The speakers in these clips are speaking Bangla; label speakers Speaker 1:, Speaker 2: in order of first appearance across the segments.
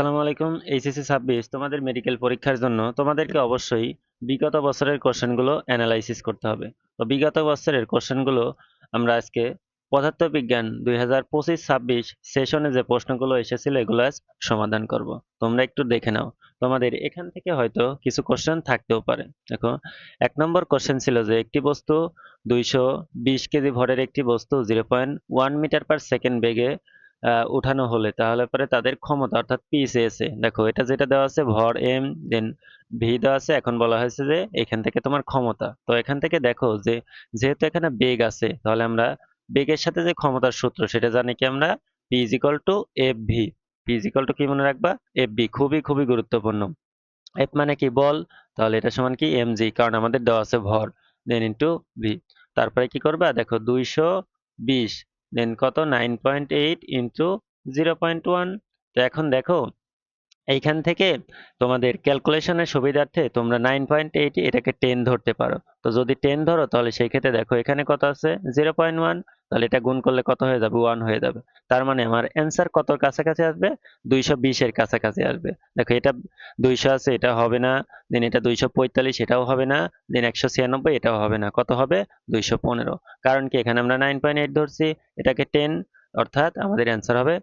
Speaker 1: আসসালামু আলাইকুম। এইচএসসি 26 তোমাদের মেডিকেল পরীক্ষার জন্য তোমাদেরকে অবশ্যই বিগত বছরের কোশ্চেনগুলো অ্যানালাইসিস করতে হবে। তো বিগত বছরের কোশ্চেনগুলো আমরা আজকে পদার্থবিজ্ঞান 2025-26 সেশনে যে প্রশ্নগুলো এসেছিল এগুলো আজ সমাধান করব। তোমরা একটু দেখে নাও, তোমাদের এখান থেকে হয়তো কিছু কোশ্চেন থাকতেও পারে। দেখো, 1 নম্বর কোশ্চেন ছিল যে একটি বস্তু 220 কেজি ভরের একটি বস্তু 0.1 মিটার পার সেকেন্ড বেগে উঠানো হলে তাহলে পরে তাদের ক্ষমতা অর্থাৎ পি চেয়েছে। দেখো, এটা যেটা দেওয়া আছে ভর এম, দেন ভি দেওয়া আছে, এখন বলা হয়েছে যে এখান থেকে তোমার ক্ষমতা। তো এখান থেকে দেখো যে যেহেতু এখানে বেগ আছে তাহলে আমরা বেগের সাথে যে ক্ষমতার সূত্র সেটা জানি কি আমরা, P is equal two F V. P is equal two কি মনে রাখবা, এফ ভি। খুবই খুবই গুরুত্বপূর্ণ। এফ মানে কি বল, তাহলে এটা সমান কি এম জি, কারণ আমাদের দেওয়া আছে ভর, দেন ইন্টু ভি। তারপরে কি করবা, দেখো 220 দেন কত 9.8 ইন্টু 0.1। তো এখন দেখো এইখান থেকে তোমাদের ক্যালকুলেশনের সুবিধার্থে তোমরা 9.8 এটাকে 10 ধরতে পারো। তো যদি 10 ধরো তাহলে সেই ক্ষেত্রে দেখো এখানে কত আছে 0.1, তাহলে এটা গুণ করলে কত হয়ে যাবে 1 হয়ে যাবে। তার মানে আমার অ্যান্সার কতর কাছাকাছি আসবে, 220 এর কাছাকাছি আসবে। দেখো এটা 200 আছে, এটা হবে না, দেন এটা 245 এটাও হবে না, দেন 196 এটাও হবে না, কত হবে 215। কারণ কি এখানে আমরা 9.8 ধরছি, এটাকে 10, অর্থাৎ আমাদের অ্যান্সার হবে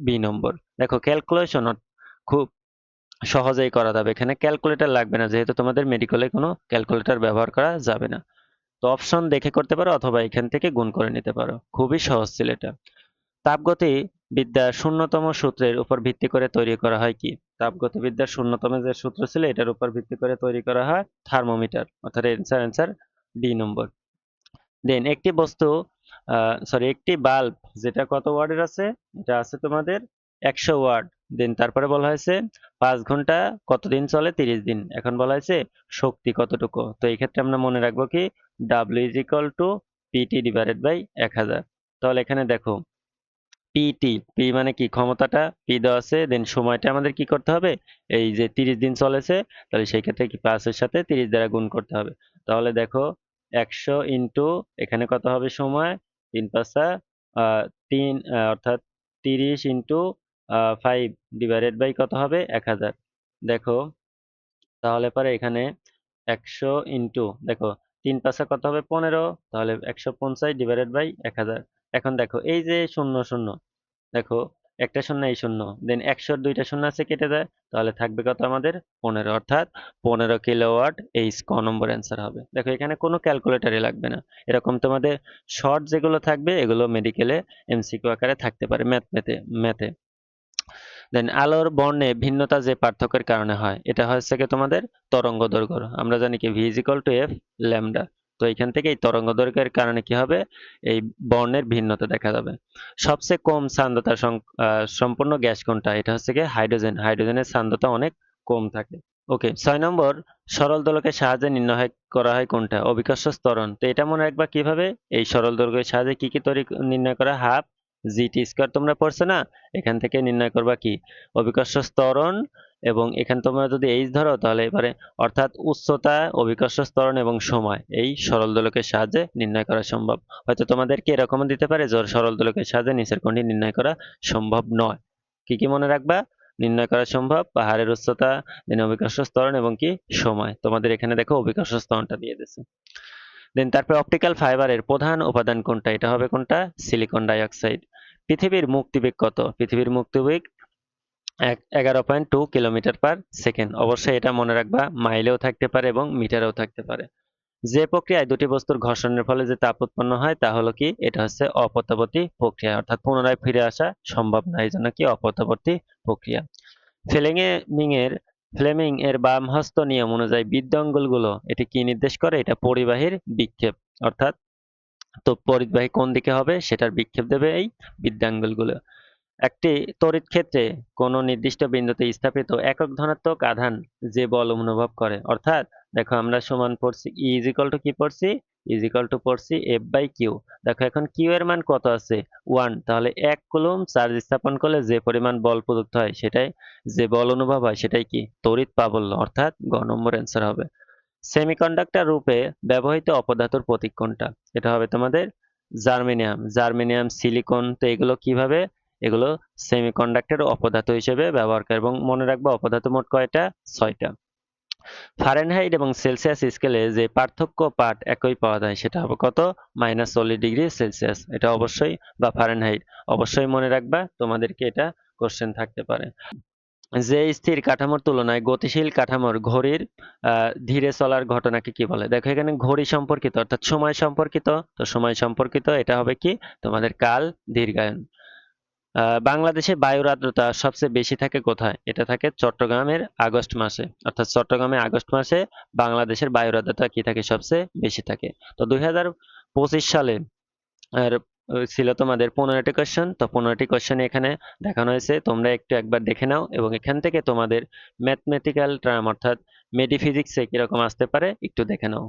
Speaker 1: বি নম্বর। দেখো ক্যালকুলেশন খুব সহজেই করা যাবে, এখানে ক্যালকুলেটর লাগবে না, যেহেতু তোমাদের মেডিকেলে কোনো ক্যালকুলেটর ব্যবহার করা যাবে না। তো অপশন দেখে করতে পারো অথবা এখান থেকে গুণ করে নিতে পারো, খুবই সহজ ছিল এটা। তাপগতি বিদ্যার শূন্যতম সূত্রের উপর ভিত্তি করে তৈরি করা হয় কি? তাপগতিবিদ্যার শূন্যতম যে সূত্র ছিল এটার উপর ভিত্তি করে তৈরি করা হয় থার্মোমিটার, অর্থাৎ অ্যান্সার ডি নম্বর। দেন একটি বস্তু, একটি বাল্ব যেটা কত ওয়াটের আছে, এটা আছে তোমাদের 100 ওয়াট। দেন তারপরে বলা হয়েছে 5 ঘন্টা কতদিন চলে, 30 দিন। এখন বলা হয়েছে শক্তি কতটুকু। তো এই ক্ষেত্রে আমরা মনে রাখবো কি, W is equal to PT divided by 1000। তাহলে এখানে দেখো পিটি, পি মানে কি ক্ষমতাটা, পি দেওয়া আছে, দেন সময়টা আমাদের কি করতে হবে, এই যে 30 দিন চলেছে, তাহলে সেই ক্ষেত্রে কি 5-এর সাথে 30 দ্বারা গুণ করতে হবে। তাহলে দেখো 100 ইন্টু এখানে কত হবে সময়, 3 5 3, অর্থাৎ 30 ইন্টু 5 ডিভাইডেড বাই কত হবে 1000। দেখো তাহলে পরে এখানে 100 ইন্টু দেখো 3 5 কত হবে 15, তাহলে 150 ডিভাইডেড বাই 1000। এখন দেখো এই যে শূন্য শূন্য, দেখো একটা শূন্য এই শূন্য, দেন 100 দুইটা শূন্য আছে কেটে যায়, তাহলে থাকবে কত আমাদের 15, অর্থাৎ 15 কিলোওয়াট। এই ক নম্বর অ্যান্সার হবে। দেখো এখানে কোনো ক্যালকুলেটরই লাগবে না। এরকম তোমাদের শর্ট যেগুলো থাকবে এগুলো মেডিকেলে এমসিকিউ আকারে থাকতে পারে ম্যাথে। দেন আলোর বর্ণে ভিন্নতা যে পার্থক্যের কারণে হয় এটা হচ্ছে কি তোমাদের তরঙ্গ দৈর্ঘ্য। আমরা জানি কি V is equal two F lambda. তো এখান থেকে এই তরঙ্গ দৈর্ঘ্যের কারণে কি হবে, এই বর্ণের ভিন্নতা দেখা যাবে। সবচেয়ে কম সান্দ্রতা সম্পূর্ণ গ্যাস কোনটা, এটা হচ্ছে কি হাইড্রোজেন। হাইড্রোজেনের সান্দ্রতা অনেক কম থাকে। ওকে, 6 নম্বর, সরল দোলকের সাহায্যে নির্ণয় করা হয় কোনটা, অভিকর্ষ ত্বরণ। তো এটা মনে রাখবা কিভাবে, এই সরল দৈর্ঘ্যের সাহায্যে কি কি নির্ণয় করা, হাফ জিটি স্কয়ার তোমরা পড়ছো না, এখান থেকে নির্ণয় করবা কি অভিকর্ষ ত্বরণ। এবং এখানে তোমরা যদি এইচ ধরো তাহলে এবারে অর্থাৎ উচ্চতা, অভিকর্ষ ত্বরণ এবং সময় এই সরল দোলকের সাহায্যে নির্ণয় করা সম্ভব। হয়তো তোমাদেরকে এরকমও দিতে পারে যে সরল দোলকের সাহায্যে নিচের কোনটি নির্ণয় করা সম্ভব নয়। কি কি মনে রাখবা, নির্ণয় করা সম্ভব পাহাড়ের উচ্চতা, দেন অভিকর্ষ ত্বরণ এবং কি সময়। তোমাদের এখানে দেখো অভিকর্ষ ত্বরণটা দিয়ে দিয়েছে। দেন তারপর অপটিক্যাল ফাইবারের প্রধান উপাদান কোনটা, এটা হবে কোনটা, সিলিকন ডাইঅক্সাইড। পৃথিবীর মুক্তিবেগ কত, পৃথিবীর মুক্তিবেগ 11.2 কিলোমিটার পার সেকেন্ড। অবশ্যই এটা মনে রাখবা, মাইলেও থাকতে পারে এবং মিটারেও থাকতে পারে। যে প্রক্রিয়ায় দুটি বস্তুর ঘর্ষণের ফলে যে তাপ উৎপন্ন হয় তা হলো কি, এটা হচ্ছে অপত্যবর্তী প্রক্রিয়া, অর্থাৎ পুনরায় ফিরে আসা সম্ভব না, এই জন্য কি অপত্যবর্তী প্রক্রিয়া। ফ্লেমিং এর ফ্লেমিং এর বামহস্ত নিয়ম অনুযায়ী বিদ্যঙ্গুলগুলো এটি কি নির্দেশ করে, এটা পরিবাহীর বিক্ষেপ, অর্থাৎ তো পরিবাহী কোন দিকে হবে সেটার বিক্ষেপ দেবে এই বিদ্যাঙ্গুলগুলো। একটি তড়িৎ ক্ষেত্রে কোনো নির্দিষ্ট বিন্দুতে স্থাপিত একক ধনাত্মক আধান যে বল অনুভব করে, অর্থাৎ দেখো আমরা সমান পড়ছি ই ইজ ইকুয়াল টু কি পড়ছি, ইজ ইকুয়াল টু পড়ছি এফ বাই কিউ। দেখো এখন কিউ এর মান কত আছে 1, তাহলে 1 কুলম্ব চার্জ স্থাপন করলে যে পরিমাণ বল প্রযুক্ত হয় সেটাই, যে বল অনুভব হয় সেটাই কি তড়িৎ প্রাবল্য, অর্থাৎ গ নম্বর অ্যান্সার হবে। সেমিকন্ডাক্টর রূপে ব্যবহৃত অপদার্থের প্রতীক কোনটা, এটা হবে তোমাদের জার্মেনিয়াম। জার্মেনিয়াম, সিলিকন, তো এগুলো কিভাবে এগুলো সেমিকন্ডাক্টর অপধাতু হিসেবে ব্যবহার করে। এবং মনে রাখবা অপধাতু মোট কয়টা? 6টা। ফারেনহাইট এবং সেলসিয়াস স্কেলে যে পার্থক্য পাঠ একই পাওয়া যায় সেটা হবে কত? -40°C। এটা অবশ্যই, বা ফারেনহাইট অবশ্যই মনে রাখবা, তোমাদেরকে এটা কোশ্চেন থাকতে পারে। যে স্থির কাঠামোর তুলনায় গতিশীল কাঠামোর ঘড়ির ধীরে চলার ঘটনাকে কি বলে? দেখো এখানে ঘড়ি সম্পর্কিত অর্থাৎ সময় সম্পর্কিত, তো সময় সম্পর্কিত এটা হবে কি তোমাদের কাল দীর্ঘায়ন। বাংলাদেশে বায়ুর আর্দ্রতা সবচেয়ে বেশি থাকে কোথায়? এটা থাকে চট্টগ্রামের আগস্ট মাসে, অর্থাৎ চট্টগ্রামে আগস্ট মাসে বাংলাদেশের বায়ুর আর্দ্রতা কি থাকে? সবচেয়ে বেশি থাকে। তো 2025 সালে আর ছিল তোমাদের 15টি কোশ্চেন। তো 15টি কোশ্চেন এখানে দেখানো হয়েছে, তোমরা একটু একবার দেখে নাও এবং এখান থেকে তোমাদের ম্যাথমেটিক্যাল টার্ম অর্থাৎ মেডিফিজিক্সে কিরকম আসতে পারে একটু দেখে নাও।